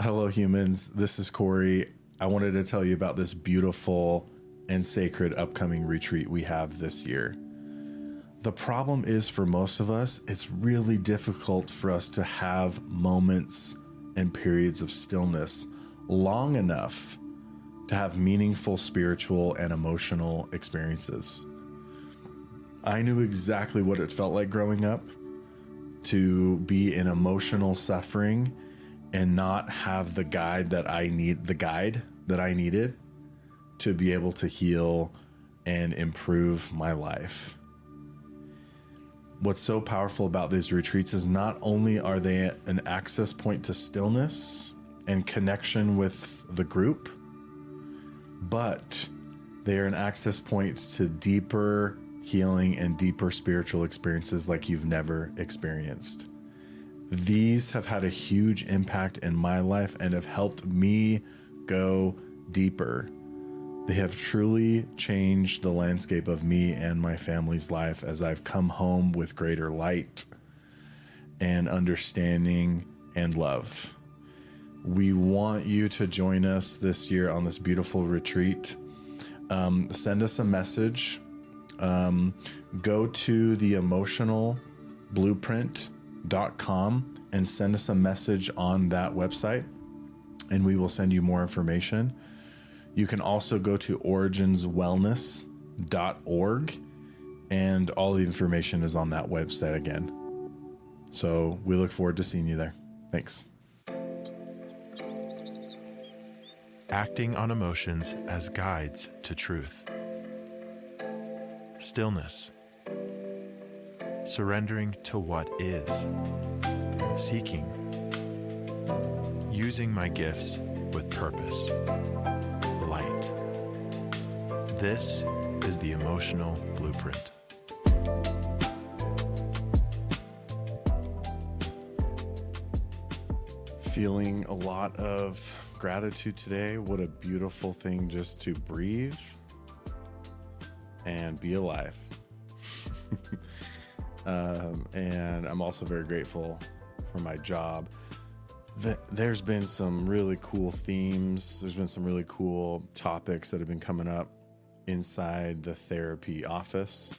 Hello, humans. This is Corey. I wanted to tell you about this beautiful and sacred upcoming retreat we have this year. The problem is, for most of us, it's really difficult for us to have moments and periods of stillness long enough to have meaningful spiritual and emotional experiences. I knew exactly what it felt like growing up to be in emotional suffering and not have the guide that I needed to be able to heal and improve my life. What's so powerful about these retreats is not only are they an access point to stillness and connection with the group, but they are an access point to deeper healing and deeper spiritual experiences like you've never experienced. These have had a huge impact in my life and have helped me go deeper. They have truly changed the landscape of me and my family's life as I've come home with greater light and understanding and love. We want you to join us this year on this beautiful retreat. Send us a message. Go to theemotionalblueprint.com and send us a message on that website, and we will send you more information. You can also go to originswellness.org, and all the information is on that website again. So we look forward to seeing you there. Thanks. Acting on emotions as guides to truth. Stillness. Surrendering to what is. Seeking. Using my gifts with purpose. Light. This is the Emotional Blueprint. Feeling a lot of gratitude today. What a beautiful thing just to breathe and be alive. And I'm also very grateful for my job. There's been some really cool themes. There's been some really cool topics that have been coming up inside the therapy office.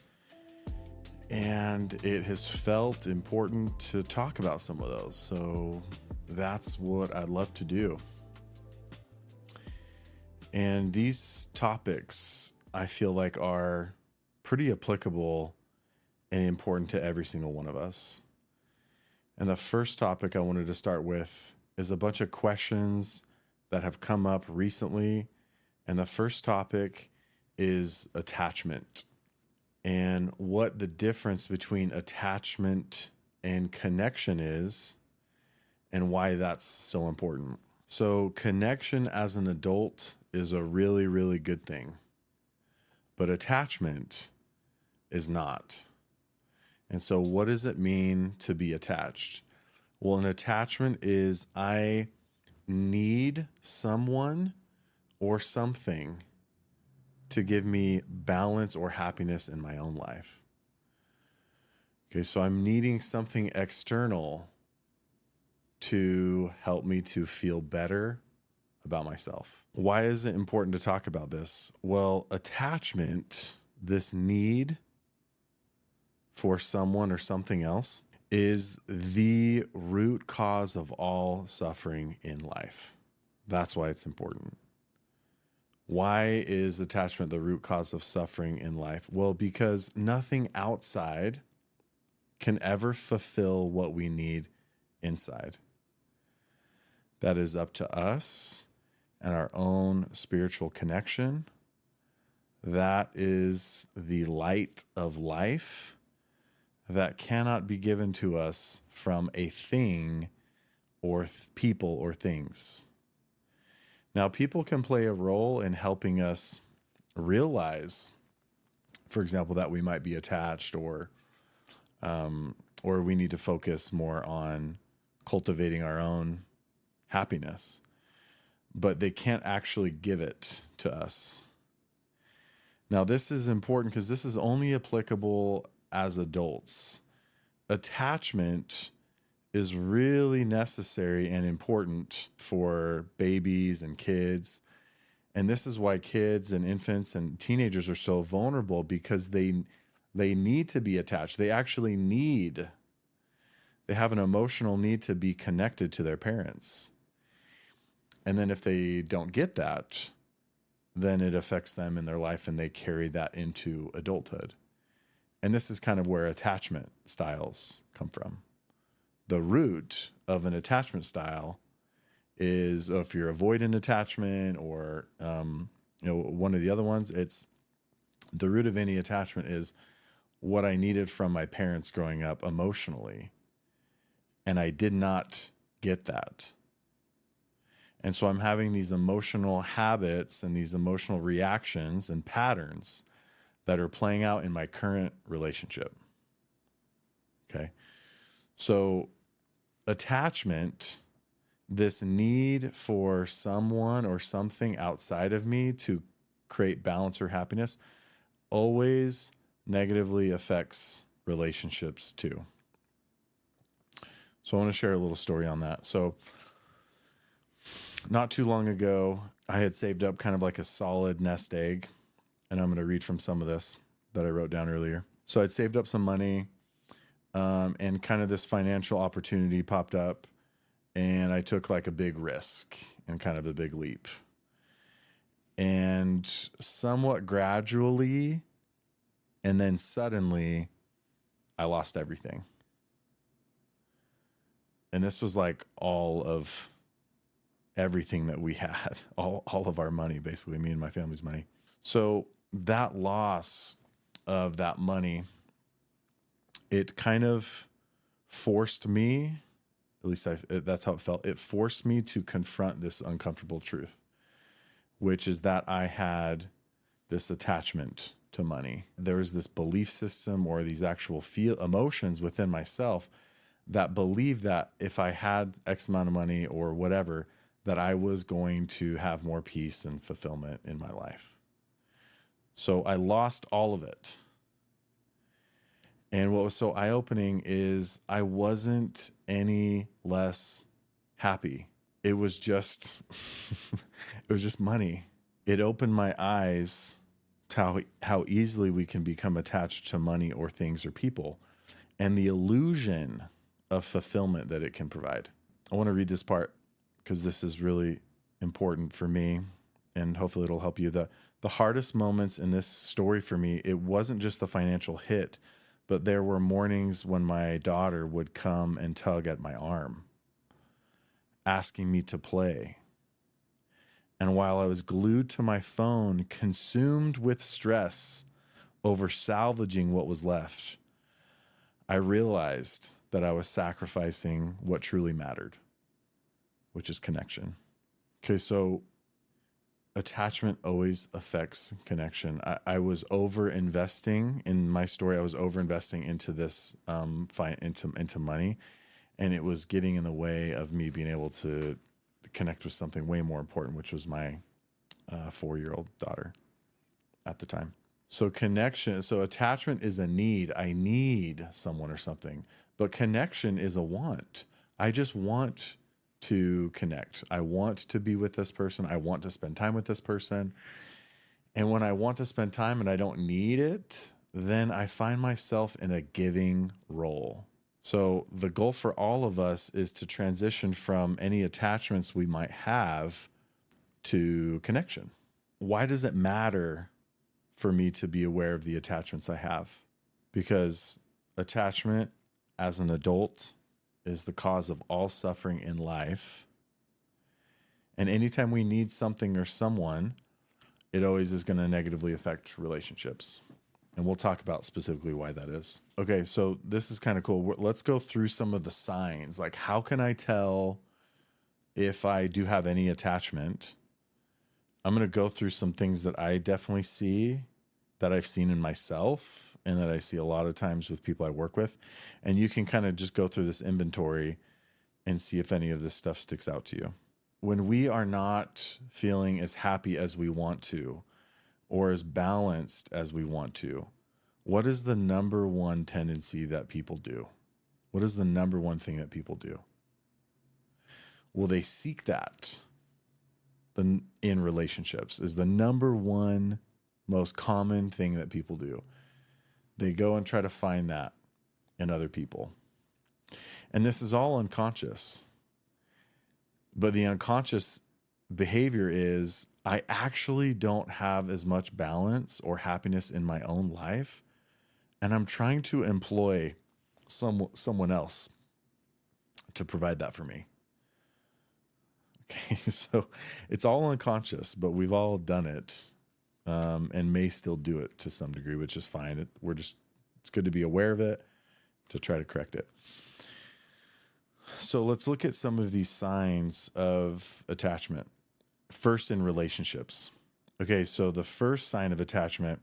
And it has felt important to talk about some of those. So that's what I'd love to do. And these topics, I feel like, are pretty applicable and important to every single one of us. And the first topic I wanted to start with is a bunch of questions that have come up recently. And the first topic is attachment and what the difference between attachment and connection is and why that's so important. So connection as an adult is a really, really good thing, but attachment is not. And so what does it mean to be attached? Well, an attachment is I need someone or something to give me balance or happiness in my own life. Okay, so I'm needing something external to help me to feel better about myself. Why is it important to talk about this? Well, attachment, this need for someone or something else, is the root cause of all suffering in life. That's why it's important. Why is attachment the root cause of suffering in life? Well, because nothing outside can ever fulfill what we need inside. That is up to us and our own spiritual connection. That is the light of life that cannot be given to us from a thing or people or things. Now, people can play a role in helping us realize, for example, that we might be attached, or we need to focus more on cultivating our own happiness, but they can't actually give it to us. Now, this is important because this is only applicable as adults. Attachment is really necessary and important for babies and kids. And this is why kids and infants and teenagers are so vulnerable, because they need to be attached. They have an emotional need to be connected to their parents. And then if they don't get that, then it affects them in their life and they carry that into adulthood. And this is kind of where attachment styles come from. The root of an attachment style is, if you're avoidant attachment or one of the other ones, it's the root of any attachment is what I needed from my parents growing up emotionally, and I did not get that. And so I'm having these emotional habits and these emotional reactions and patterns that are playing out in my current relationship. Okay. So attachment, this need for someone or something outside of me to create balance or happiness, always negatively affects relationships too. So I want to share a little story on that. So not too long ago, I had saved up kind of like a solid nest egg, and I'm going to read from some of this that I wrote down earlier. So I'd saved up some money, and kind of this financial opportunity popped up, and I took like a big risk and kind of a big leap. And somewhat gradually, and then suddenly, I lost everything. And this was like all of everything that we had, all of our money, basically, me and my family's money. So that loss of that money, it kind of forced me, at least that's how it felt. It forced me to confront this uncomfortable truth, which is that I had this attachment to money. There was this belief system or these actual emotions within myself that believed that if I had X amount of money or whatever, that I was going to have more peace and fulfillment in my life. So I lost all of it. And what was so eye-opening is I wasn't any less happy. It was just, it was just money. It opened my eyes to how easily we can become attached to money or things or people, and the illusion of fulfillment that it can provide. I want to read this part because this is really important for me, and hopefully it'll help you. The hardest moments in this story for me, it wasn't just the financial hit, but there were mornings when my daughter would come and tug at my arm, asking me to play. And while I was glued to my phone, consumed with stress over salvaging what was left, I realized that I was sacrificing what truly mattered, which is connection. Okay, so attachment always affects connection. I was over-investing in my story. I was over-investing into this, into money, and it was getting in the way of me being able to connect with something way more important, which was my 4-year-old daughter at the time. So attachment is a need. I need someone or something, but connection is a want. I just want to connect. I want to be with this person. I want to spend time with this person. And when I want to spend time and I don't need it, then I find myself in a giving role. So the goal for all of us is to transition from any attachments we might have to connection. Why does it matter for me to be aware of the attachments I have? Because attachment as an adult is the cause of all suffering in life. And anytime we need something or someone, it always is going to negatively affect relationships. And we'll talk about specifically why that is. Okay, so this is kind of cool. Let's go through some of the signs. Like, how can I tell if I do have any attachment? I'm going to go through some things that I definitely see, that I've seen in myself, and that I see a lot of times with people I work with. And you can kind of just go through this inventory and see if any of this stuff sticks out to you. When we are not feeling as happy as we want to, or as balanced as we want to, what is the number one tendency that people do? What is the number one thing that people do? Well, they seek that in relationships is the number one most common thing that people do. They go and try to find that in other people. And this is all unconscious. But the unconscious behavior is I actually don't have as much balance or happiness in my own life. And I'm trying to employ someone else to provide that for me. Okay, so it's all unconscious, but we've all done it and may still do it to some degree, which is fine. It's good to be aware of it, to try to correct it. So let's look at some of these signs of attachment. First, in relationships. Okay, so the first sign of attachment,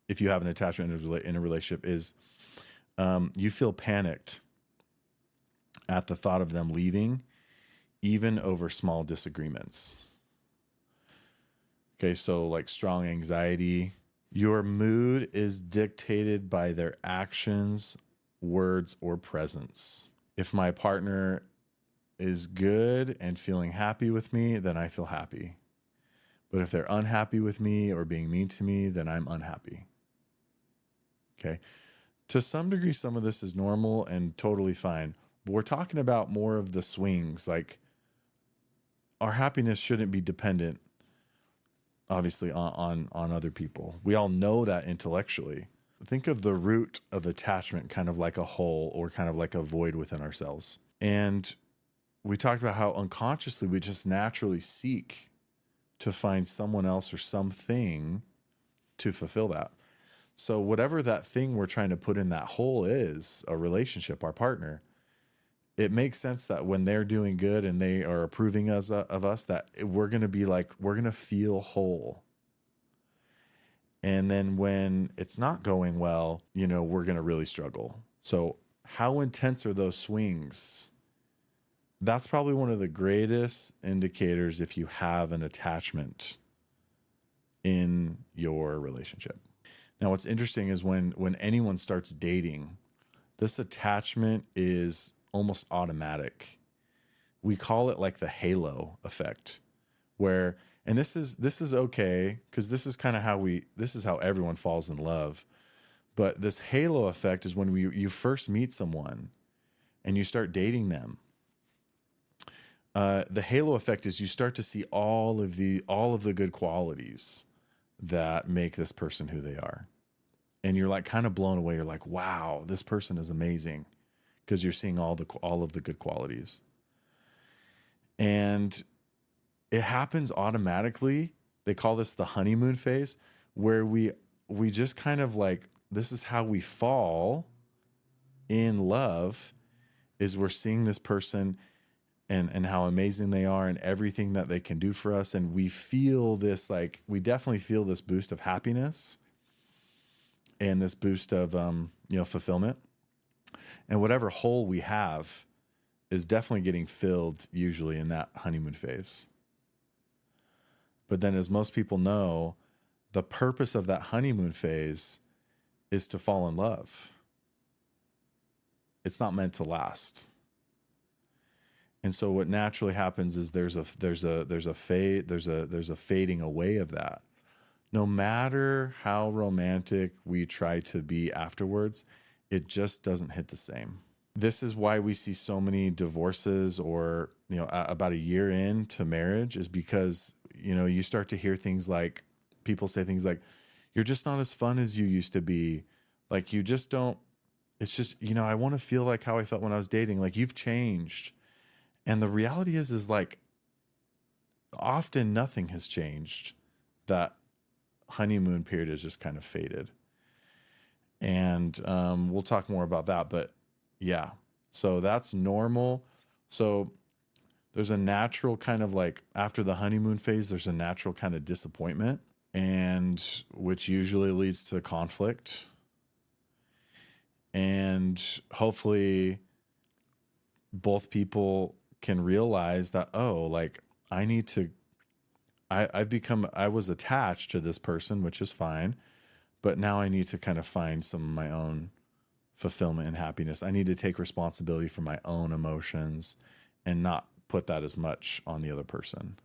if you have an attachment in a relationship, is you feel panicked at the thought of them leaving, even over small disagreements. Okay, so like strong anxiety. Your mood is dictated by their actions, words, or presence. If my partner is good and feeling happy with me, then I feel happy. But if they're unhappy with me or being mean to me, then I'm unhappy. Okay. To some degree, some of this is normal and totally fine. But we're talking about more of the swings. Like our happiness shouldn't be dependent, obviously, on other people. We all know that intellectually. Think of the root of attachment kind of like a hole or kind of like a void within ourselves. And we talked about how unconsciously we just naturally seek to find someone else or something to fulfill that. So whatever that thing we're trying to put in that hole is, a relationship, our partner, it makes sense that when they're doing good and they are approving of us, that we're going to be like, we're going to feel whole. And then when it's not going well, we're going to really struggle. So how intense are those swings? That's probably one of the greatest indicators if you have an attachment in your relationship. Now, what's interesting is when anyone starts dating, this attachment is almost automatic. We call it like the halo effect, where, and this is okay, because this is kind of this is how everyone falls in love. But this halo effect is when you first meet someone and you start dating them. The halo effect is you start to see all of the good qualities that make this person who they are. And you're like kind of blown away. You're like, wow, this person is amazing, because you're seeing all of the good qualities. And it happens automatically. They call this the honeymoon phase, where we just kind of like, this is how we fall in love, is we're seeing this person and how amazing they are and everything that they can do for us. And we feel this, like, we definitely feel this boost of happiness and this boost of, fulfillment. And whatever hole we have is definitely getting filled usually in that honeymoon phase. But then, as most people know, the purpose of that honeymoon phase is to fall in love. It's not meant to last. And so what naturally happens is there's a fading away of that. No matter how romantic we try to be afterwards, it just doesn't hit the same. This is why we see so many divorces, or, about a year into marriage, is because, you start to hear things like, people say things like, you're just not as fun as you used to be. Like, you just don't, it's just, I want to feel like how I felt when I was dating. Like, you've changed. And the reality is like, often nothing has changed. That honeymoon period is just kind of faded. And we'll talk more about that. But yeah, so that's normal. So there's a natural kind of like, after the honeymoon phase, there's a natural kind of disappointment, and which usually leads to conflict. And hopefully both people can realize that, oh, like, I was attached to this person, which is fine, but now I need to kind of find some of my own fulfillment and happiness. I need to take responsibility for my own emotions and not put that as much on the other person.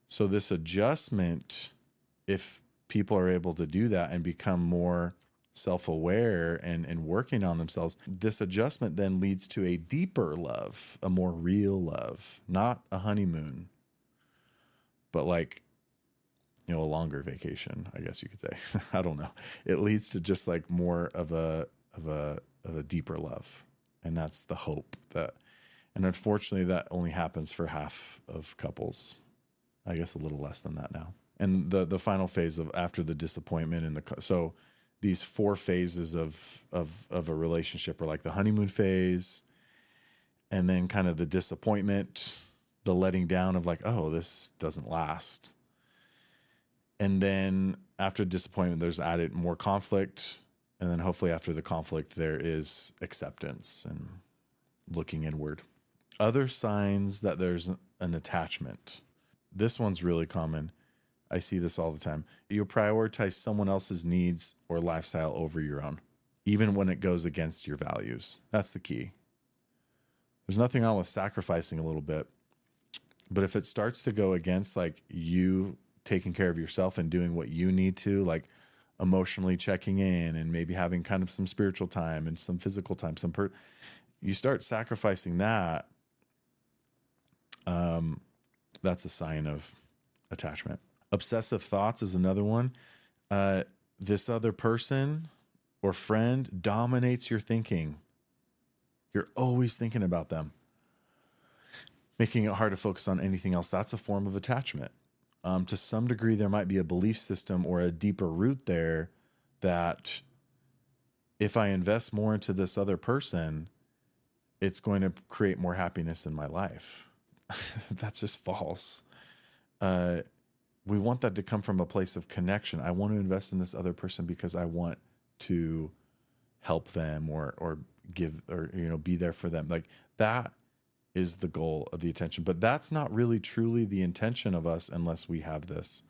So this adjustment, if people are able to do that and become more self-aware and working on themselves, this adjustment then leads to a deeper love, a more real love, not a honeymoon, but like, a longer vacation, I guess you could say. I don't know. It leads to just like more of a deeper love. And that's the hope and unfortunately that only happens for half of couples. I guess a little less than that now. And the final phase of after the disappointment and so these 4 phases of a relationship are like the honeymoon phase, and then kind of the disappointment, the letting down of like, oh, this doesn't last. And then after disappointment, there's added more conflict. And then hopefully after the conflict, there is acceptance and looking inward. Other signs that there's an attachment. This one's really common. I see this all the time. You prioritize someone else's needs or lifestyle over your own, even when it goes against your values. That's the key. There's nothing wrong with sacrificing a little bit, but if it starts to go against like you taking care of yourself and doing what you need to, like emotionally checking in and maybe having kind of some spiritual time and some physical time, you start sacrificing that. That's a sign of attachment. Obsessive thoughts is another one. This other person or friend dominates your thinking. You're always thinking about them, making it hard to focus on anything else. That's a form of attachment. To some degree, there might be a belief system or a deeper root there that if I invest more into this other person, it's going to create more happiness in my life. That's just false. We want that to come from a place of connection. I want to invest in this other person because I want to help them or give or be there for them. Like that is the goal of the attention. But that's not really truly the intention of us unless we have this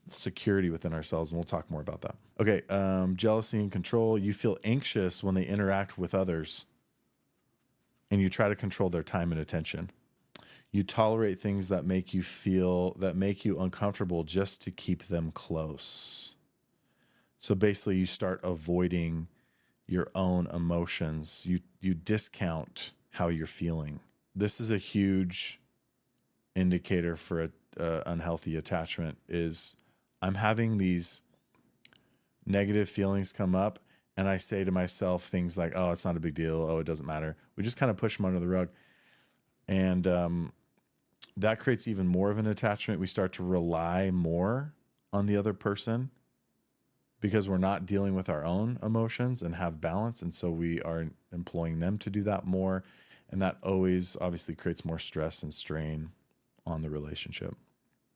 security within ourselves. And we'll talk more about that. Okay. Jealousy and control. You feel anxious when they interact with others and you try to control their time and attention. You tolerate things that make you uncomfortable just to keep them close. So basically you start avoiding your own emotions. You discount how you're feeling. This is a huge indicator for a unhealthy attachment is I'm having these negative feelings come up and I say to myself things like, oh, it's not a big deal. Oh, it doesn't matter. We just kind of push them under the rug. And that creates even more of an attachment. We start to rely more on the other person because we're not dealing with our own emotions and have balance. And so we are employing them to do that more. And that always obviously creates more stress and strain on the relationship.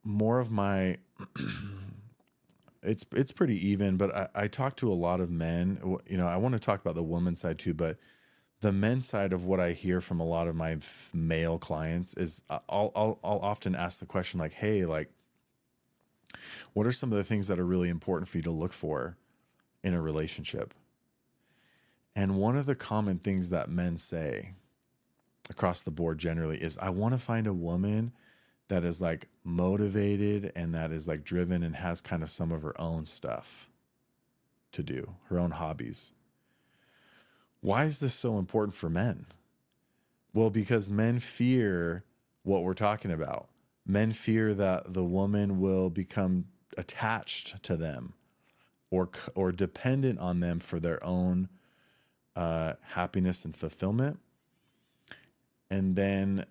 More of my, it's pretty even, but I talk to a lot of men. I want to talk about the woman side too, but the men's side of what I hear from a lot of my male clients is I'll often ask the question like, hey, like, what are some of the things that are really important for you to look for in a relationship? And one of the common things that men say across the board generally is, I want to find a woman that is like motivated and that is like driven and has kind of some of her own stuff to do, her own hobbies. Why is this so important for men? Well, because men fear what we're talking about. Men fear that the woman will become attached to them or dependent on them for their own happiness and fulfillment. And then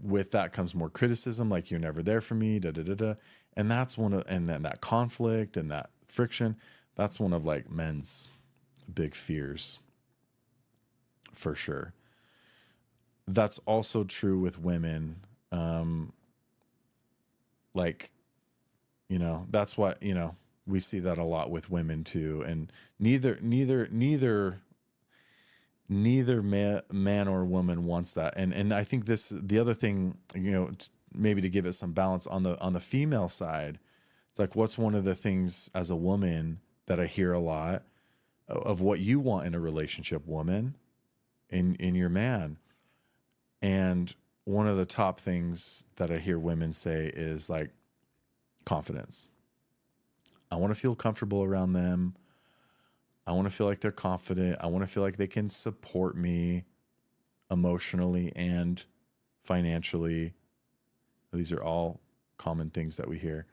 with that comes more criticism, like you're never there for me, da da da da. And that's and then that conflict and that friction, that's one of like men's big fears. For sure. That's also true with women. That's what, we see that a lot with women too. And neither man or woman wants that. And I think the other thing, maybe to give it some balance on the female side, it's like, what's one of the things as a woman that I hear a lot? of what you want in a relationship, woman, in your man. And one of the top things that I hear women say is like confidence. I want to feel comfortable around them. I want to feel like they're confident. I want to feel like they can support me emotionally and financially. These are all common things that we hear.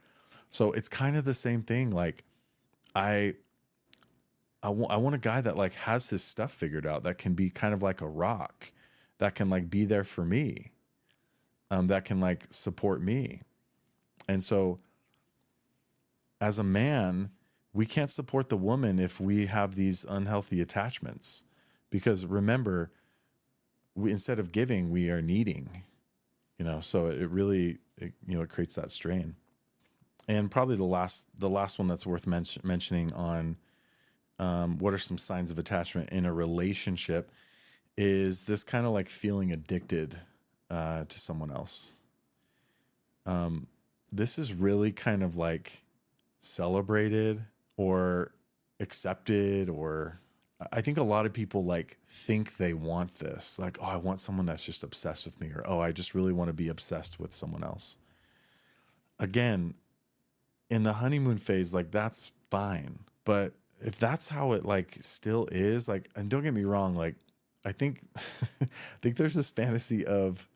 So it's kind of the same thing. Like I want a guy that like has his stuff figured out, that can be kind of like a rock, that can like be there for me, that can like support me. And so as a man, we can't support the woman if we have these unhealthy attachments, because remember, instead of giving, we are needing, so it really, it creates that strain. And probably the last one that's worth mentioning on what are some signs of attachment in a relationship is this kind of like feeling addicted to someone else. This is really kind of like celebrated or accepted, or I think a lot of people like think they want this, like, oh, I want someone that's just obsessed with me, or, oh, I just really want to be obsessed with someone else. Again, in the honeymoon phase, like that's fine. But if that's how it like still is, like, and don't get me wrong, like I think, I think there's this fantasy of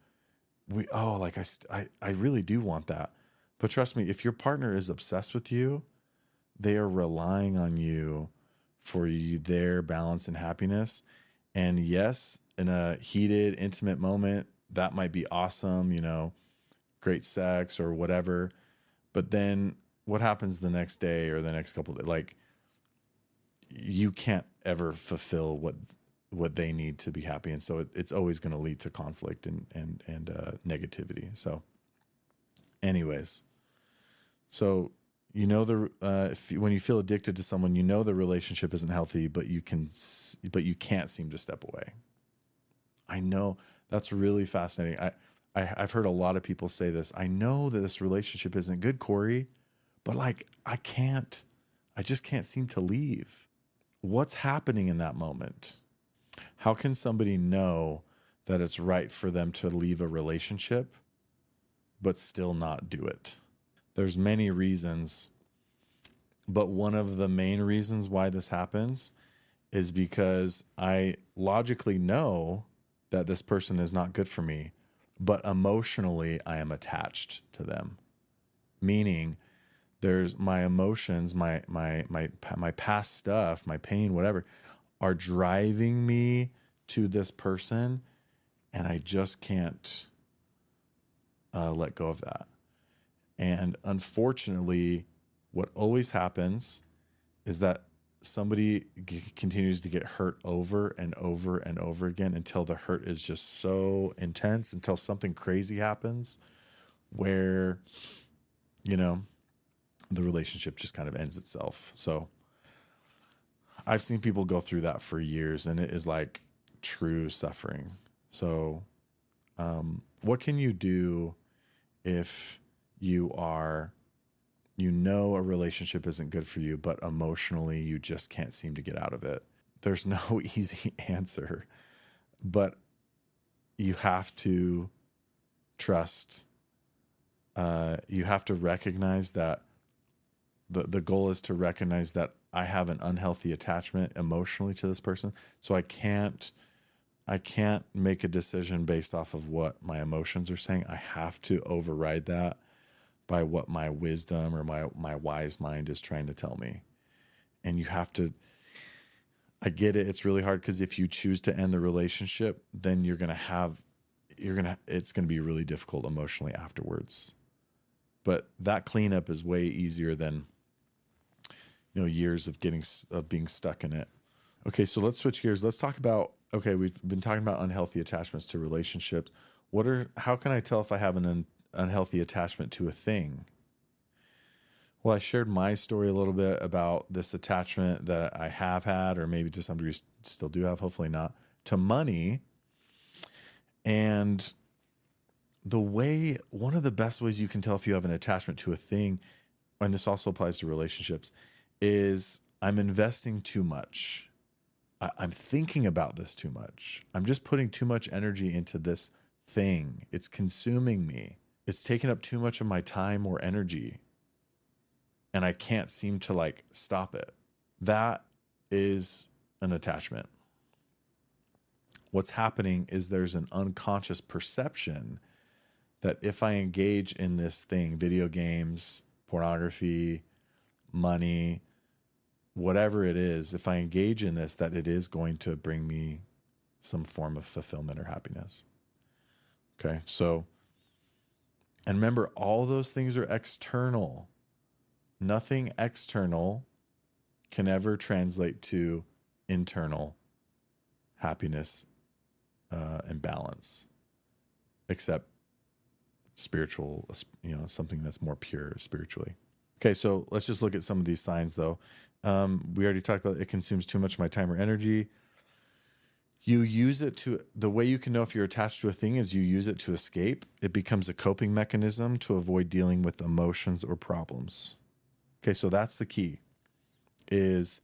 I really do want that. But trust me, if your partner is obsessed with you, they are relying on you for their balance and happiness. And yes, in a heated, intimate moment, that might be awesome, great sex or whatever. But then what happens the next day or the next couple of days? Like, you can't ever fulfill what they need to be happy. And so it's always going to lead to conflict and negativity. So anyways, so, when you feel addicted to someone, the relationship isn't healthy, but you can't seem to step away. I know that's really fascinating. I've heard a lot of people say this. I know that this relationship isn't good, Corey, but like, I just can't seem to leave. What's happening in that moment? How can somebody know that it's right for them to leave a relationship, but still not do it? There's many reasons, but one of the main reasons why this happens is because I logically know that this person is not good for me, but emotionally I am attached to them. Meaning there's my emotions, my past stuff, my pain, whatever, are driving me to this person, and I just can't let go of that. And unfortunately, what always happens is that somebody continues to get hurt over and over and over again until the hurt is just so intense, until something crazy happens where, the relationship just kind of ends itself. So I've seen people go through that for years, and it is like true suffering. So what can you do if a relationship isn't good for you, but emotionally you just can't seem to get out of it? There's no easy answer, but you have to trust. You have to recognize that the goal is to recognize that I have an unhealthy attachment emotionally to this person. So I can't make a decision based off of what my emotions are saying. I have to override that by what my wisdom or my wise mind is trying to tell me. And you have to, I get it. It's really hard because if you choose to end the relationship, then it's going to be really difficult emotionally afterwards. But that cleanup is way easier than, years of being stuck in it. Okay. So let's switch gears. Let's talk about, we've been talking about unhealthy attachments to relationships. How can I tell if I have an unhealthy attachment to a thing? Well, I shared my story a little bit about this attachment that I have had, or maybe to some degree still do have, hopefully not, to money. And one of the best ways you can tell if you have an attachment to a thing, and this also applies to relationships, is I'm investing too much. I'm thinking about this too much. I'm just putting too much energy into this thing. It's consuming me. It's taking up too much of my time or energy. And I can't seem to like stop it. That is an attachment. What's happening is there's an unconscious perception that if I engage in this thing, video games, pornography, money, whatever it is, if I engage in this, that it is going to bring me some form of fulfillment or happiness. Okay, so, and remember, all those things are external. Nothing external can ever translate to internal happiness and balance, except spiritual, something that's more pure spiritually. Okay, so let's just look at some of these signs, though. We already talked about it consumes too much of my time or energy. You use it to, the way you can know if you're attached to a thing is you use it to escape. It becomes a coping mechanism to avoid dealing with emotions or problems. Okay, so that's the key, is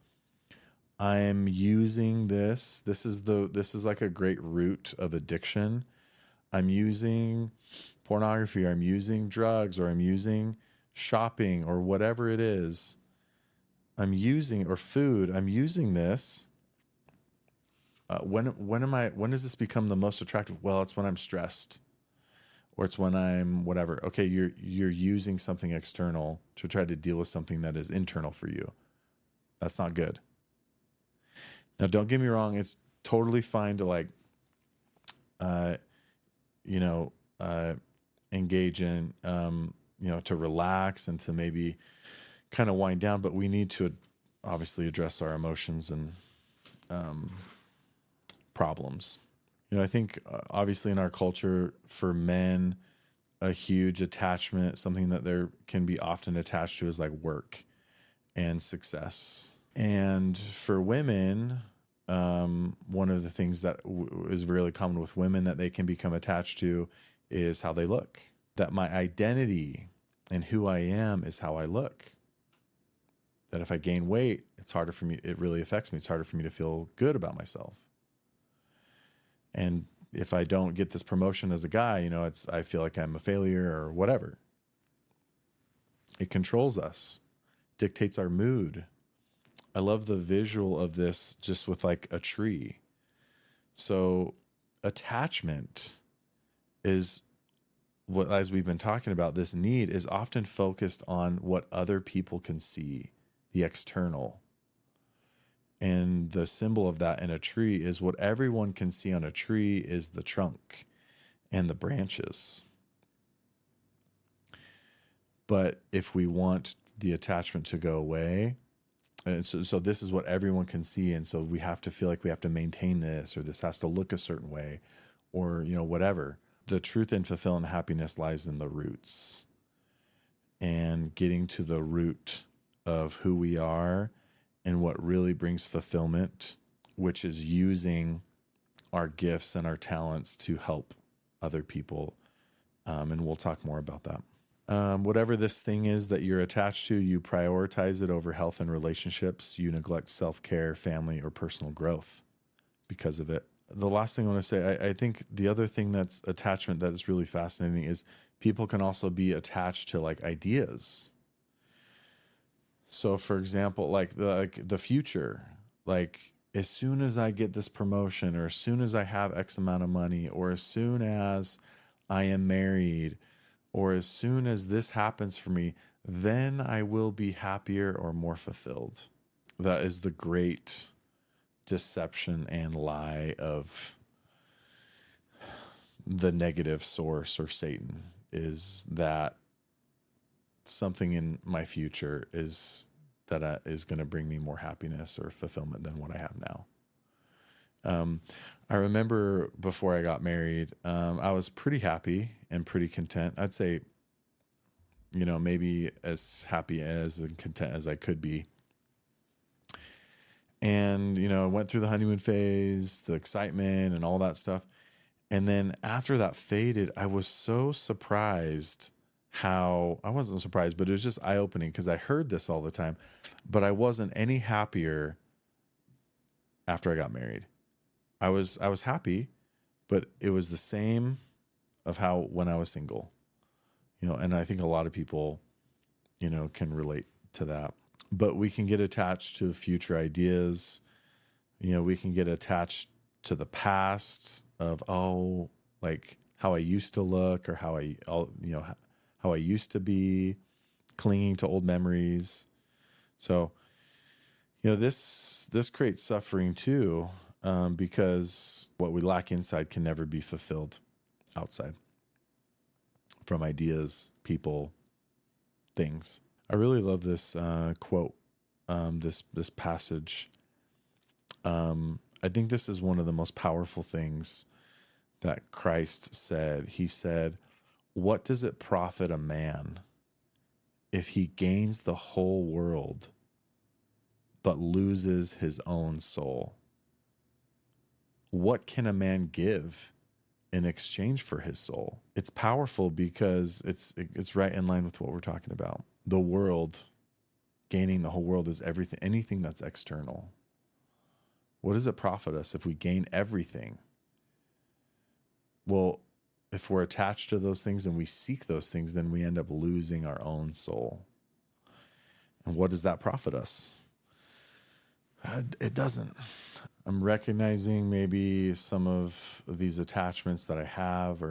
I'm using this. This is like a great root of addiction. I'm using pornography, or I'm using drugs, or I'm using shopping, or whatever it is. I'm using, or food. I'm using this. When does this become the most attractive? Well, it's when I'm stressed, or it's when I'm whatever. Okay, you're using something external to try to deal with something that is internal for you. That's not good. Now, don't get me wrong. It's totally fine to like, engage in, to relax and to maybe kind of wind down, but we need to obviously address our emotions and problems. I think obviously in our culture, for men, a huge attachment, something that there can be often attached to, is like work and success. And for women, one of the things that is really common with women that they can become attached to is how they look. That my identity and who I am is how I look. That if I gain weight, it really affects me. It's harder for me to feel good about myself. And if I don't get this promotion as a guy, I feel like I'm a failure or whatever. It controls us, dictates our mood. I love the visual of this just with like a tree. So attachment is what, as we've been talking about, this need is often focused on what other people can see, the external. And the symbol of that in a tree is what everyone can see on a tree is the trunk and the branches. But if we want the attachment to go away, and so this is what everyone can see, and so we have to feel like we have to maintain this, or this has to look a certain way, or whatever. The truth in fulfillment and happiness lies in the roots, and getting to the root of who we are and what really brings fulfillment, which is using our gifts and our talents to help other people. And we'll talk more about that. Whatever this thing is that you're attached to, you prioritize it over health and relationships. You neglect self-care, family, or personal growth because of it. The last thing I want to say, I think the other thing that's attachment that is really fascinating is people can also be attached to like ideas. So for example, like the future, like as soon as I get this promotion, or as soon as I have X amount of money, or as soon as I am married, or as soon as this happens for me, then I will be happier or more fulfilled. That is the great deception and lie of the negative source, or Satan, is that something in my future is going to bring me more happiness or fulfillment than what I have now. I remember before I got married, I was pretty happy and pretty content. I'd say, maybe as happy as and content as I could be. And, I went through the honeymoon phase, the excitement and all that stuff. And then after that faded, I was so surprised how I wasn't surprised, but it was just eye-opening because I heard this all the time, but I wasn't any happier after I got married. I was happy, but it was the same of how when I was single. And I think a lot of people, can relate to that. But we can get attached to future ideas. We can get attached to the past of, like how I used to look or how I used to be, clinging to old memories. So, this creates suffering too, because what we lack inside can never be fulfilled outside from ideas, people, things. I really love this quote, this passage. I think this is one of the most powerful things that Christ said. He said, "What does it profit a man if he gains the whole world but loses his own soul? What can a man give in exchange for his soul?" It's powerful because it's right in line with what we're talking about. The world, gaining the whole world, is anything that's external. What does it profit us if we gain everything? Well, if we're attached to those things and we seek those things, then we end up losing our own soul. And what does that profit us? It doesn't. I'm recognizing maybe some of these attachments that I have,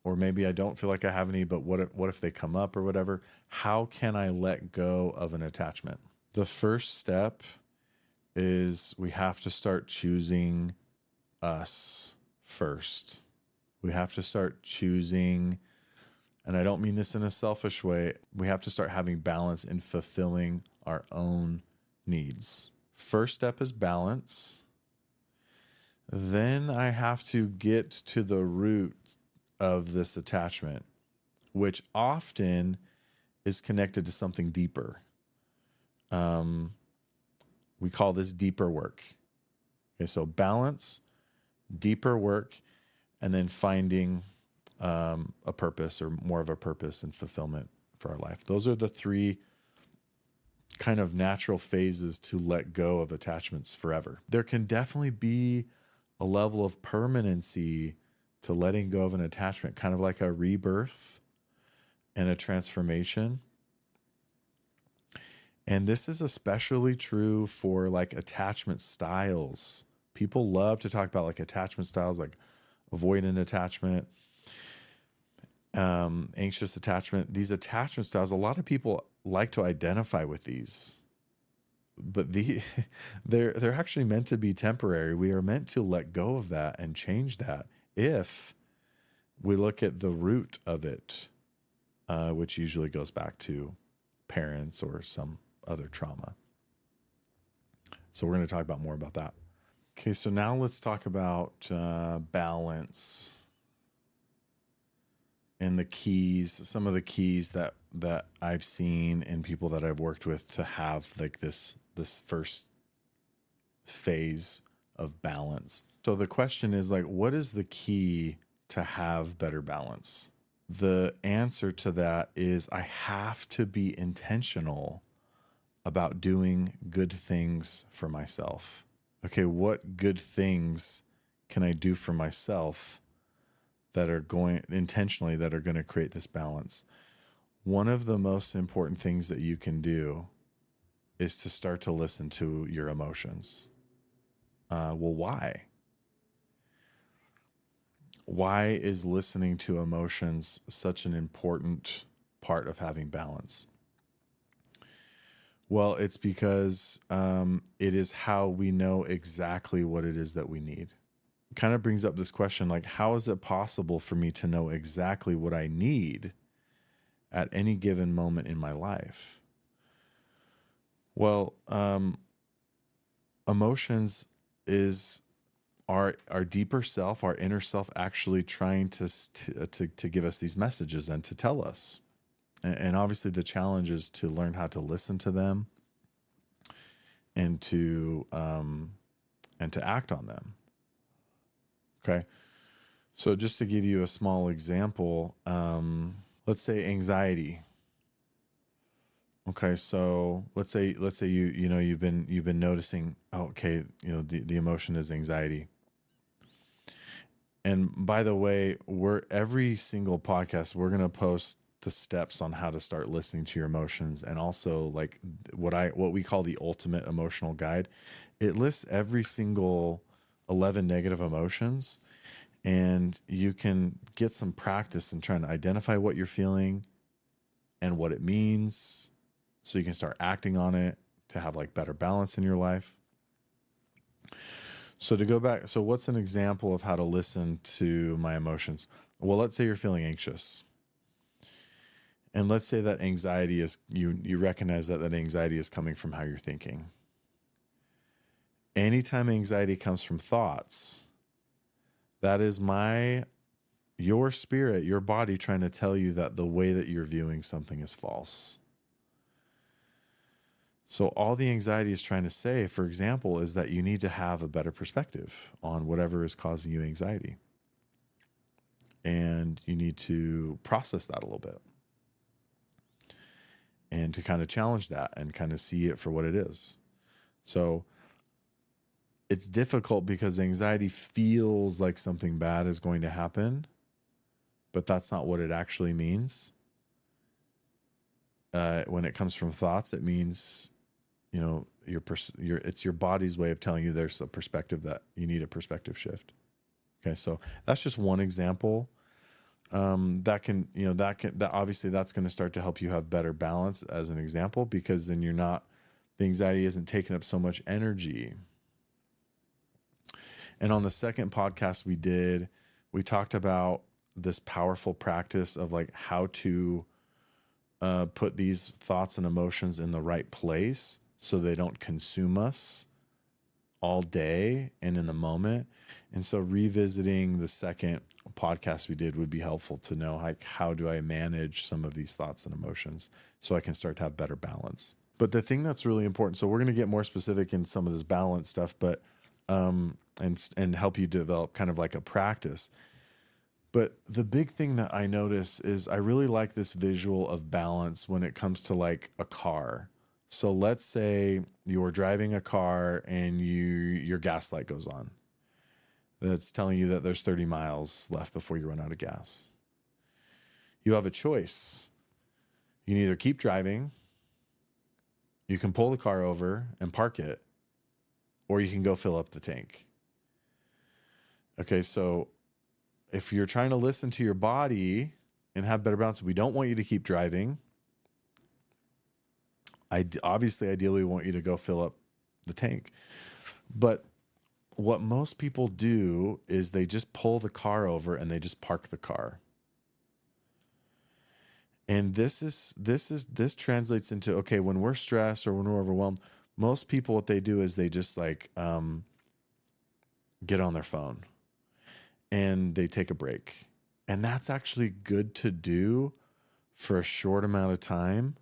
or maybe I don't feel like I have any, but what if they come up or whatever? How can I let go of an attachment? The first step is we have to start choosing us first. We have to start choosing, and I don't mean this in a selfish way, we have to start having balance in fulfilling our own needs. First step is balance. Then I have to get to the root of this attachment, which often is connected to something deeper. We call this deeper work. Okay, so balance, deeper work, and then finding a purpose, or more of a purpose and fulfillment for our life. Those are the three kind of natural phases to let go of attachments forever. There can definitely be a level of permanency to letting go of an attachment, kind of like a rebirth and a transformation. And this is especially true for like attachment styles. People love to talk about like attachment styles, like avoidant attachment, anxious attachment. These attachment styles, a lot of people like to identify with these, but they're actually meant to be temporary. We are meant to let go of that and change that if we look at the root of it, which usually goes back to parents or some other trauma. So we're going to talk about more about that. Okay, so now let's talk about balance and the keys, some of the keys that I've seen in people that I've worked with to have like this first phase of balance. So the question is like, what is the key to have better balance? The answer to that is I have to be intentional about doing good things for myself. Okay, what good things can I do for myself that are going intentionally that are going to create this balance? One of the most important things that you can do is to start to listen to your emotions. Well, why? Why is listening to emotions such an important part of having balance? Well, it's because it is how we know exactly what it is that we need. It kind of brings up this question, like, how is it possible for me to know exactly what I need at any given moment in my life? Well, emotions is our deeper self, our inner self, actually trying to give us these messages and to tell us. And obviously the challenge is to learn how to listen to them and to act on them. Okay. So just to give you a small example, let's say anxiety. Okay, so let's say you've been noticing, oh, okay, the emotion is anxiety. And by the way, every single podcast we're going to post the steps on how to start listening to your emotions, and also like what we call the ultimate emotional guide. It lists every single 11 negative emotions, and you can get some practice in trying to identify what you're feeling and what it means, so you can start acting on it to have like better balance in your life. So to go back, so what's an example of how to listen to my emotions? Well, let's say you're feeling anxious. And let's say that anxiety is, you recognize that anxiety is coming from how you're thinking. Anytime anxiety comes from thoughts, that is your spirit, your body trying to tell you that the way that you're viewing something is false. So all the anxiety is trying to say, for example, is that you need to have a better perspective on whatever is causing you anxiety. And you need to process that a little bit. And to kind of challenge that and kind of see it for what it is. So it's difficult because anxiety feels like something bad is going to happen, but that's not what it actually means. When it comes from thoughts, it means, it's your body's way of telling you there's a perspective that you need a perspective shift. Okay, so that's just one example. That obviously that's going to start to help you have better balance as an example, because then the anxiety isn't taking up so much energy. And on the second podcast we talked about this powerful practice of like how to put these thoughts and emotions in the right place so they don't consume us all day and in the moment. And so revisiting the second podcast we did would be helpful to know, like, how do I manage some of these thoughts and emotions so I can start to have better balance. But the thing that's really important, so we're going to get more specific in some of this balance stuff, but and help you develop kind of like a practice. But the big thing that I notice is I really like this visual of balance when it comes to like a car. So let's say you're driving a car and your gas light goes on. That's telling you that there's 30 miles left before you run out of gas. You have a choice. You can either keep driving, you can pull the car over and park it, or you can go fill up the tank. Okay, so if you're trying to listen to your body and have better balance, we don't want you to keep driving. Ideally, we want you to go fill up the tank. But what most people do is they just pull the car over and they just park the car. And this translates into, okay, when we're stressed or when we're overwhelmed, most people, what they do is they just like get on their phone and they take a break. And that's actually good to do for a short amount of time.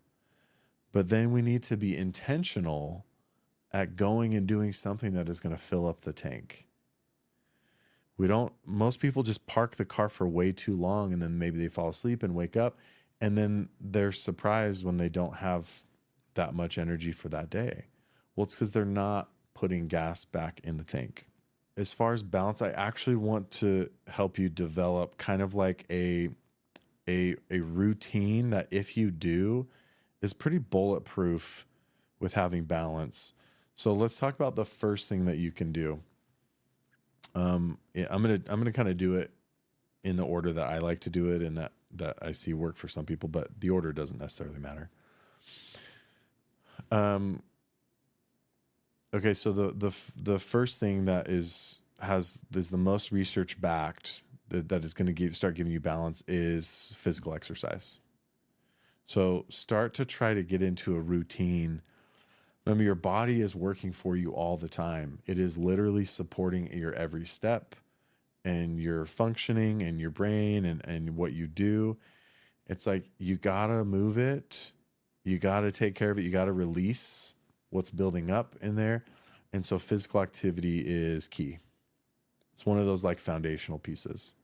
But then we need to be intentional at going and doing something that is going to fill up the tank. Most people just park the car for way too long, and then maybe they fall asleep and wake up, and then they're surprised when they don't have that much energy for that day. Well, it's because they're not putting gas back in the tank. As far as balance, I actually want to help you develop kind of like a routine that, if you do, is pretty bulletproof with having balance. So let's talk about the first thing that you can do. I'm gonna kind of do it in the order that I like to do it, and that I see work for some people, but the order doesn't necessarily matter. Okay, so the first thing that is the most research backed that is going to start giving you balance is physical exercise. So start to try to get into a routine. Remember, your body is working for you all the time. It is literally supporting your every step and your functioning and your brain and what you do. It's like, you gotta move it. You gotta take care of it. You gotta release what's building up in there. And so physical activity is key. It's one of those like foundational pieces.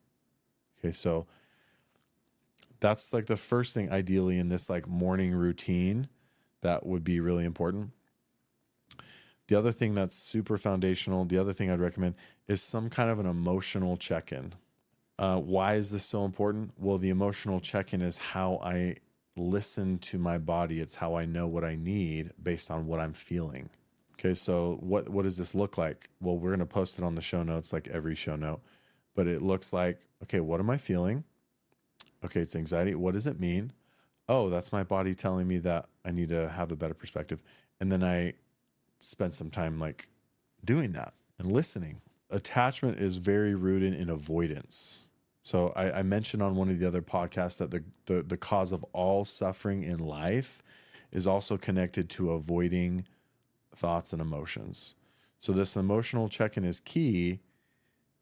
Okay, so that's like the first thing ideally in this like morning routine that would be really important. The other thing that's super foundational, the other thing I'd recommend is some kind of an emotional check-in. Why is this so important? Well, the emotional check-in is how I listen to my body. It's how I know what I need based on what I'm feeling. Okay, so what does this look like? Well, we're going to post it on the show notes like every show note. But it looks like, okay, what am I feeling? Okay, it's anxiety. What does it mean? Oh, that's my body telling me that I need to have a better perspective. And then I spend some time like doing that and listening. Attachment is very rooted in avoidance. So I mentioned on one of the other podcasts that the cause of all suffering in life is also connected to avoiding thoughts and emotions. So this emotional check-in is key.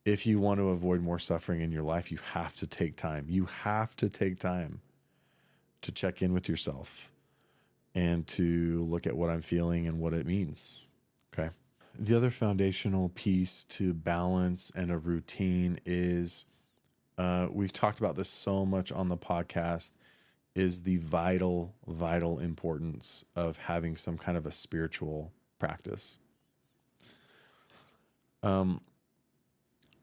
If you want to avoid more suffering in your life, you have to take time. You have to take time to check in with yourself and to look at what I'm feeling and what it means. Okay. The other foundational piece to balance and a routine is, we've talked about this so much on the podcast, is the vital importance of having some kind of a spiritual practice.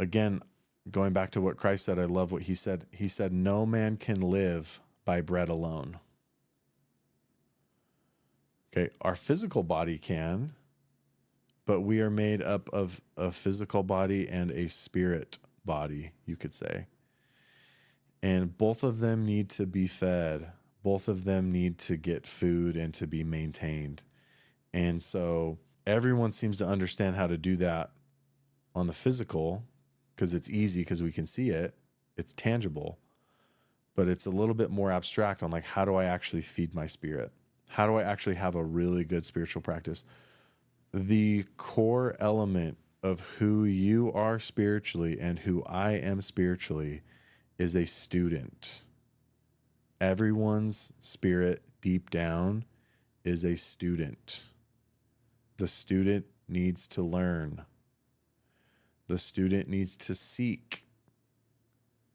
Again, going back to what Christ said, I love what he said. He said, no man can live by bread alone. Okay, our physical body can, but we are made up of a physical body and a spirit body, you could say. And both of them need to be fed. Both of them need to get food and to be maintained. And so everyone seems to understand how to do that on the physical, because it's easy, because we can see it, it's tangible, but it's a little bit more abstract on like, how do I actually feed my spirit? How do I actually have a really good spiritual practice? The core element of who you are spiritually and who I am spiritually is a student. Everyone's spirit deep down is a student. The student needs to learn. The student needs to seek.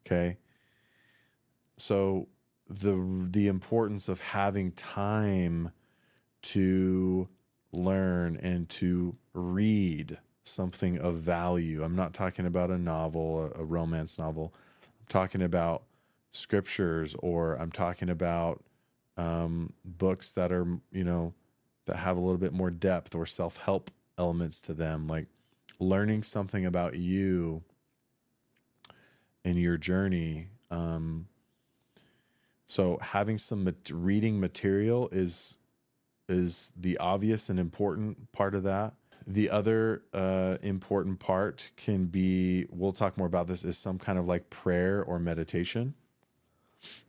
Okay. So the importance of having time to learn and to read something of value. I'm not talking about a novel, a romance novel. I'm talking about scriptures, or I'm talking about books that are, that have a little bit more depth or self-help elements to them, like learning something about you and your journey. So having some reading material is the obvious and important part of that. The other important part can be, we'll talk more about this, is some kind of like prayer or meditation.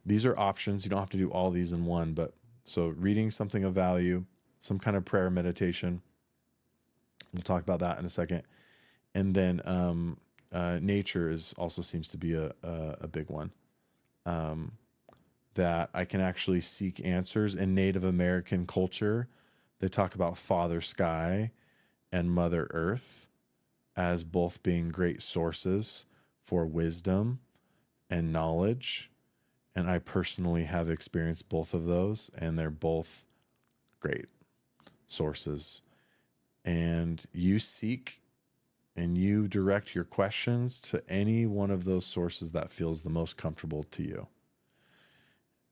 These are options. You don't have to do all these in one, but so reading something of value, some kind of prayer meditation. We'll talk about that in a second. And then nature also seems to be a big one. That I can actually seek answers. In Native American culture, they talk about Father Sky and Mother Earth as both being great sources for wisdom and knowledge. And I personally have experienced both of those, and they're both great sources. And you seek and you direct your questions to any one of those sources that feels the most comfortable to you.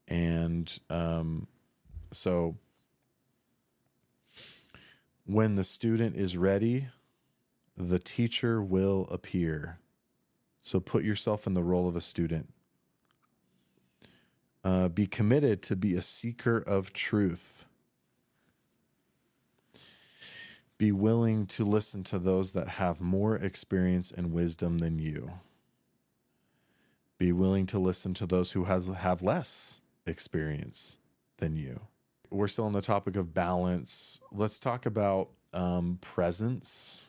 And so when the student is ready, the teacher will appear. So put yourself in the role of a student. Be committed to be a seeker of truth. Be willing to listen to those that have more experience and wisdom than you. Be willing to listen to those who have less experience than you. We're still on the topic of balance. Let's talk about presence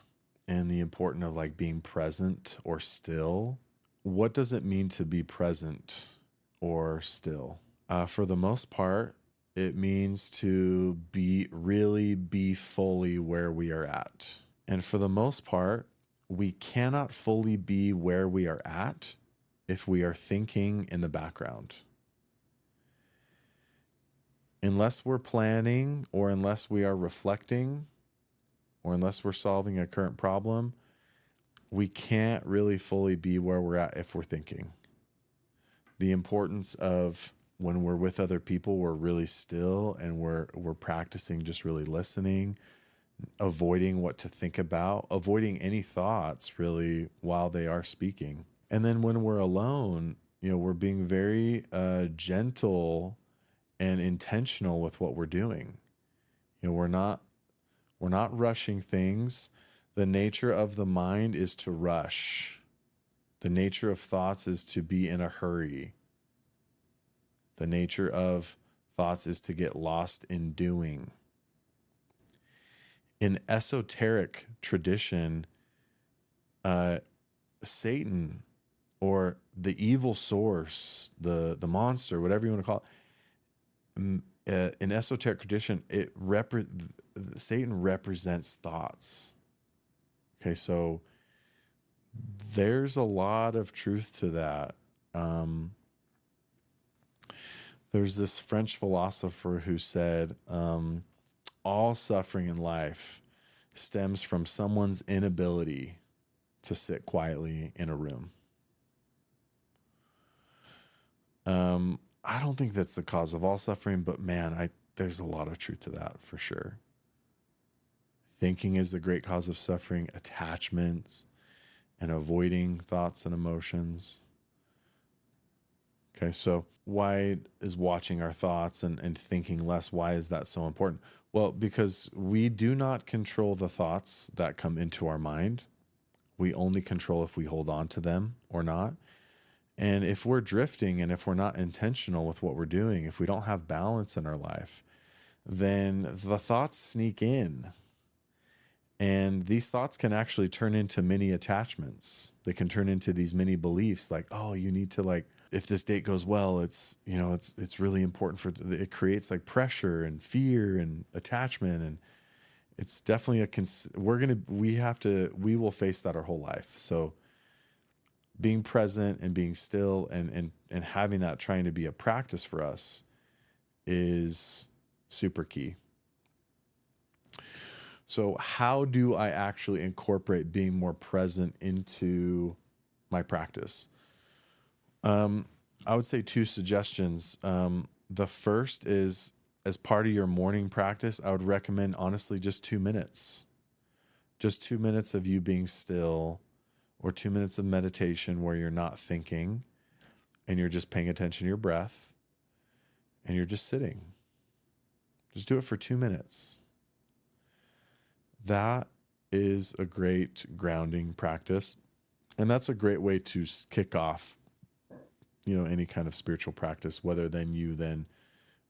and the importance of like being present or still. What does it mean to be present or still? For the most part, it means to really be fully where we are at. And for the most part, we cannot fully be where we are at if we are thinking in the background. Unless we're planning, or unless we are reflecting, or unless we're solving a current problem, we can't really fully be where we're at if we're thinking. The importance of when we're with other people, we're really still and we're practicing just really listening, avoiding what to think about, avoiding any thoughts really while they are speaking. And then when we're alone, we're being very gentle and intentional with what we're doing. We're not rushing things. The nature of the mind is to rush. The nature of thoughts is to be in a hurry. The nature of thoughts is to get lost in doing. In esoteric tradition, Satan, or the evil source, the monster, whatever you want to call it, in esoteric tradition, Satan represents thoughts. Okay, so there's a lot of truth to that. There's this French philosopher who said, all suffering in life stems from someone's inability to sit quietly in a room. I don't think that's the cause of all suffering, but man, there's a lot of truth to that for sure. Thinking is the great cause of suffering, attachments, and avoiding thoughts and emotions. Okay, so why is watching our thoughts and thinking less, why is that so important? Well, because we do not control the thoughts that come into our mind. We only control if we hold on to them or not. And if we're drifting and if we're not intentional with what we're doing, if we don't have balance in our life, then the thoughts sneak in. And these thoughts can actually turn into mini attachments. They can turn into these mini beliefs like, oh, you need to if this date goes well, it's really important it creates like pressure and fear and attachment. And it's definitely we will face that our whole life. So being present and being still and having that trying to be a practice for us is super key. So how do I actually incorporate being more present into my practice? I would say 2 suggestions. The first is, as part of your morning practice, I would recommend, honestly, just 2 minutes. Just 2 minutes of you being still, or 2 minutes of meditation where you're not thinking and you're just paying attention to your breath and you're just sitting. Just do it for 2 minutes. That is a great grounding practice. And that's a great way to kick off, any kind of spiritual practice, whether then you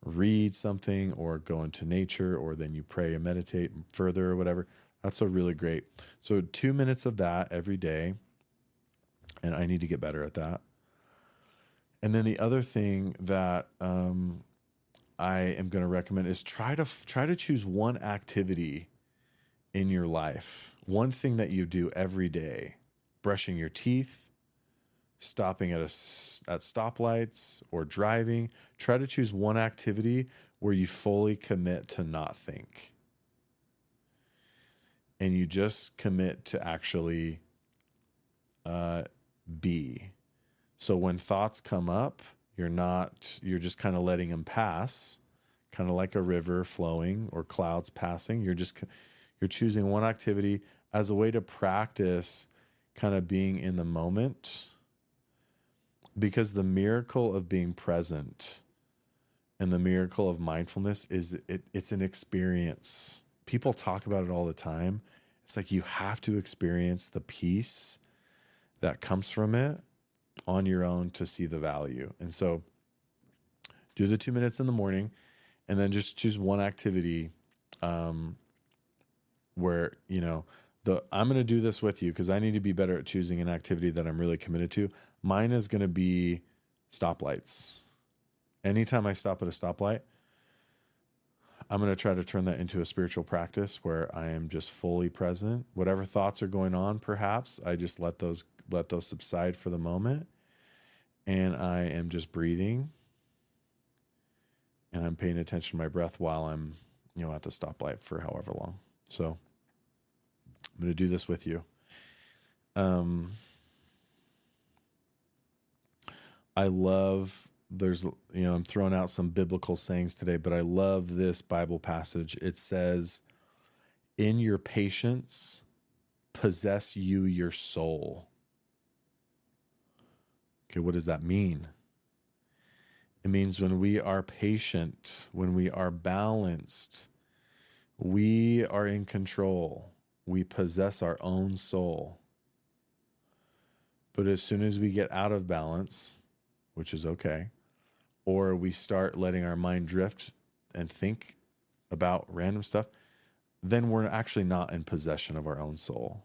read something or go into nature, or then you pray and meditate further or whatever. That's a really great. So 2 minutes of that every day. And I need to get better at that. And then the other thing that I am going to recommend is try to choose one activity in your life, one thing that you do every day: brushing your teeth, stopping at stoplights, or driving. Try to choose one activity where you fully commit to not think. And you just commit to actually be. So when thoughts come up, you're just kind of letting them pass, kind of like a river flowing or clouds passing. You're choosing one activity as a way to practice kind of being in the moment, because the miracle of being present and the miracle of mindfulness it's an experience. People talk about it all the time. It's like you have to experience the peace that comes from it on your own to see the value. And so do the 2 minutes in the morning, and then just choose one activity where, I'm going to do this with you because I need to be better at choosing an activity that I'm really committed to. Mine is going to be stoplights. Anytime I stop at a stoplight, I'm going to try to turn that into a spiritual practice where I am just fully present. Whatever thoughts are going on, perhaps I just let those subside for the moment. and I am just breathing, and I'm paying attention to my breath while I'm, at the stoplight for however long. So I'm going to do this with you. I love, I'm throwing out some biblical sayings today, but I love this Bible passage. It says, in your patience, possess you your soul. Okay, what does that mean? It means when we are patient, when we are balanced, we are in control. We possess our own soul. But as soon as we get out of balance, which is okay, or we start letting our mind drift and think about random stuff, then we're actually not in possession of our own soul,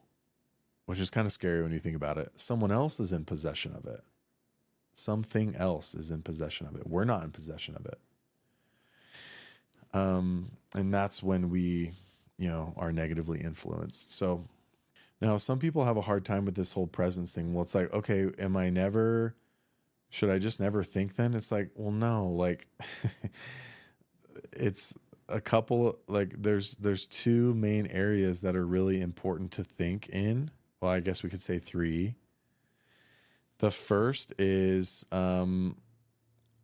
which is kind of scary when you think about it. Someone else is in possession of it. Something else is in possession of it. We're not in possession of it. And that's when we, are negatively influenced. So now some people have a hard time with this whole presence thing. Well, it's like, okay, should I just never think then? It's like, well, no, like it's a couple, like there's two main areas that are really important to think in. Well, I guess we could say three. The first is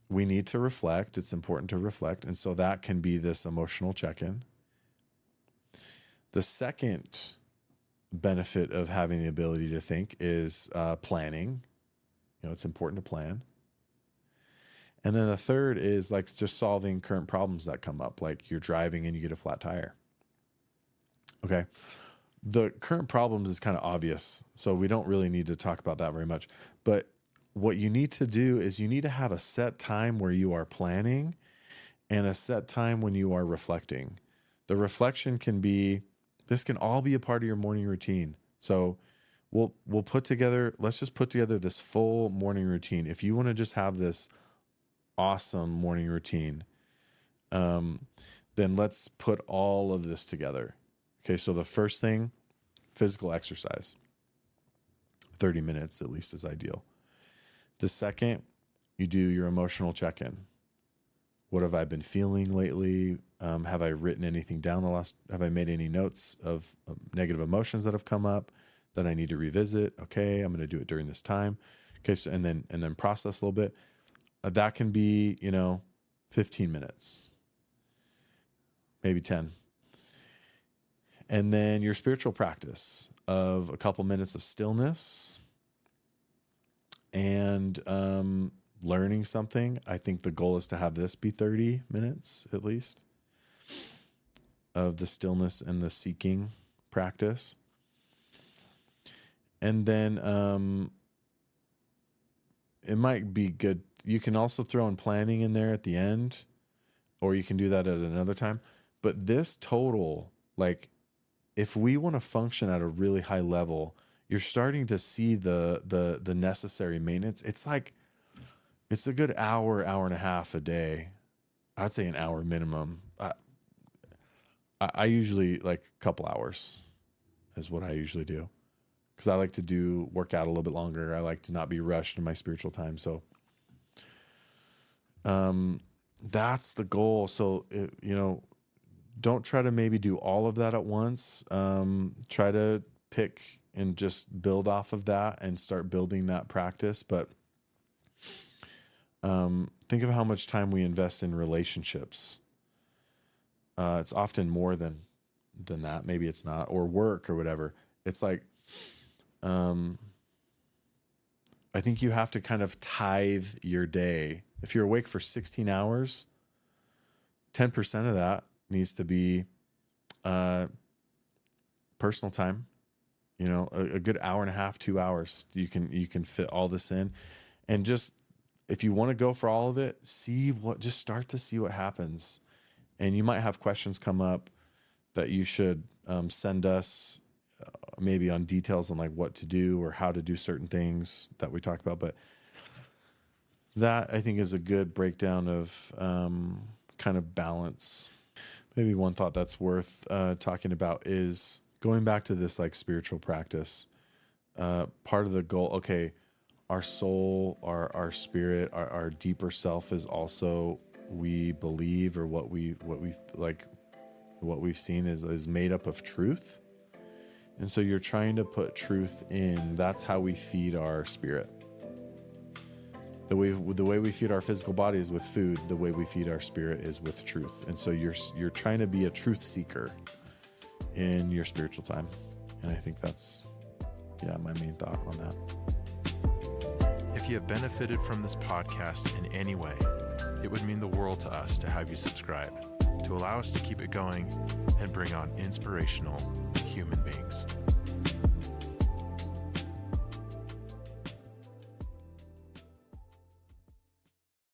we need to reflect. It's important to reflect. And so that can be this emotional check-in. The second benefit of having the ability to think is planning. It's important to plan. And then the third is like just solving current problems that come up, like you're driving and you get a flat tire. Okay. The current problems is kind of obvious, so we don't really need to talk about that very much. But what you need to do is you need to have a set time where you are planning and a set time when you are reflecting. The reflection this can all be a part of your morning routine. So let's just put together this full morning routine. If you want to just have this awesome morning routine, then let's put all of this together. Okay, so the first thing, physical exercise. 30 minutes at least is ideal. The second, you do your emotional check-in. What have I been feeling lately? Have I written anything down have I made any notes of negative emotions that have come up that I need to revisit? Okay, I'm going to do it during this time. Okay, so and then process a little bit. That can be, 15 minutes, maybe 10. And then your spiritual practice of a couple minutes of stillness and learning something. I think the goal is to have this be 30 minutes at least of the stillness and the seeking practice. And then it might be good. You can also throw in planning in there at the end, or you can do that at another time. But this total, like, if we want to function at a really high level, you're starting to see the necessary maintenance. It's like, it's a good hour and a half a day. I'd say an hour minimum. I usually like a couple hours is what I usually do, because I like to work out a little bit longer. I like to not be rushed in my spiritual time. So that's the goal. So, don't try to maybe do all of that at once. Try to pick and just build off of that and start building that practice. But think of how much time we invest in relationships. It's often more than that. Maybe it's not, or work or whatever. It's like, I think you have to kind of tithe your day. If you're awake for 16 hours, 10% of that needs to be personal time. A good hour and a half, 2 hours. You can fit all this in, and just if you want to go for all of it, just start to see what happens. And you might have questions come up that you should send us maybe on details on like what to do or how to do certain things that we talked about. But that, I think, is a good breakdown of kind of balance. Maybe one thought that's worth talking about is going back to this like spiritual practice. Part of the goal, okay, our soul, our spirit, our deeper self is also, we believe, or what we've seen is made up of truth. And so you're trying to put truth in. That's how we feed our spirit. The way we feed our physical body is with food. The way we feed our spirit is with truth. And so you're trying to be a truth seeker in your spiritual time. And I think that's, my main thought on that. If you have benefited from this podcast in any way, it would mean the world to us to have you subscribe, to allow us to keep it going and bring on inspirational human beings.